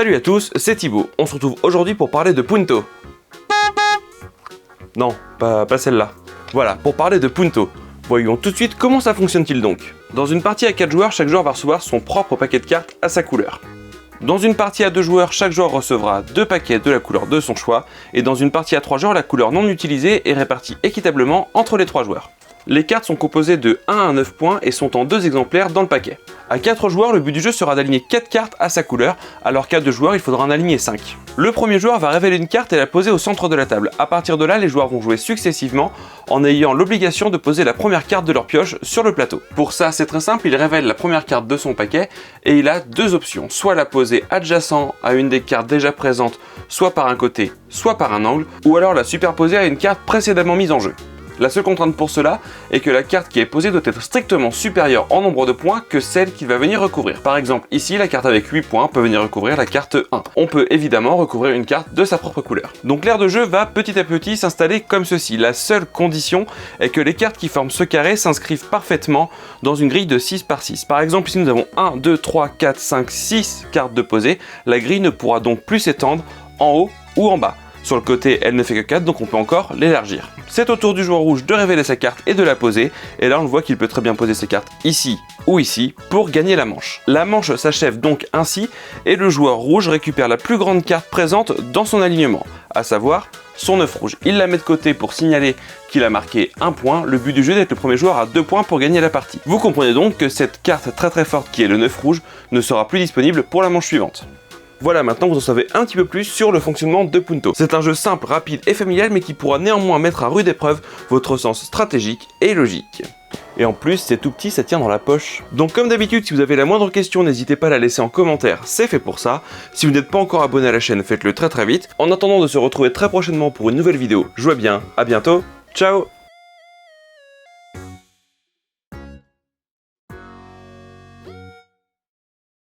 Salut à tous, c'est Thibaut. On se retrouve aujourd'hui pour parler de Punto. Non, pas celle-là. Voilà, pour parler de Punto. Voyons tout de suite comment ça fonctionne-t-il donc. Dans une partie à 4 joueurs, chaque joueur va recevoir son propre paquet de cartes à sa couleur. Dans une partie à 2 joueurs, chaque joueur recevra 2 paquets de la couleur de son choix, et dans une partie à 3 joueurs, la couleur non utilisée est répartie équitablement entre les 3 joueurs. Les cartes sont composées de 1 à 9 points et sont en 2 exemplaires dans le paquet. À 4 joueurs, le but du jeu sera d'aligner 4 cartes à sa couleur, alors qu'à 2 joueurs, il faudra en aligner 5. Le premier joueur va révéler une carte et la poser au centre de la table. À partir de là, les joueurs vont jouer successivement en ayant l'obligation de poser la première carte de leur pioche sur le plateau. Pour ça, c'est très simple, il révèle la première carte de son paquet et il a 2 options, soit la poser adjacent à une des cartes déjà présentes, soit par un côté, soit par un angle, ou alors la superposer à une carte précédemment mise en jeu. La seule contrainte pour cela est que la carte qui est posée doit être strictement supérieure en nombre de points que celle qu'il va venir recouvrir. Par exemple, ici, la carte avec 8 points peut venir recouvrir la carte 1. On peut évidemment recouvrir une carte de sa propre couleur. Donc l'aire de jeu va petit à petit s'installer comme ceci. La seule condition est que les cartes qui forment ce carré s'inscrivent parfaitement dans une grille de 6 par 6. Par exemple, ici nous avons 1, 2, 3, 4, 5, 6 cartes de posée. La grille ne pourra donc plus s'étendre en haut ou en bas. Sur le côté, elle ne fait que 4, donc on peut encore l'élargir. C'est au tour du joueur rouge de révéler sa carte et de la poser, et là on voit qu'il peut très bien poser ses cartes ici ou ici pour gagner la manche. La manche s'achève donc ainsi, et le joueur rouge récupère la plus grande carte présente dans son alignement, à savoir son 9 rouge. Il la met de côté pour signaler qu'il a marqué 1 point, le but du jeu est d'être le premier joueur à 2 points pour gagner la partie. Vous comprenez donc que cette carte très forte qui est le 9 rouge ne sera plus disponible pour la manche suivante. Voilà, maintenant vous en savez un petit peu plus sur le fonctionnement de Punto. C'est un jeu simple, rapide et familial, mais qui pourra néanmoins mettre à rude épreuve votre sens stratégique et logique. Et en plus, c'est tout petit, ça tient dans la poche. Donc comme d'habitude, si vous avez la moindre question, n'hésitez pas à la laisser en commentaire, c'est fait pour ça. Si vous n'êtes pas encore abonné à la chaîne, faites-le très vite. En attendant de se retrouver très prochainement pour une nouvelle vidéo, jouez bien, à bientôt, ciao!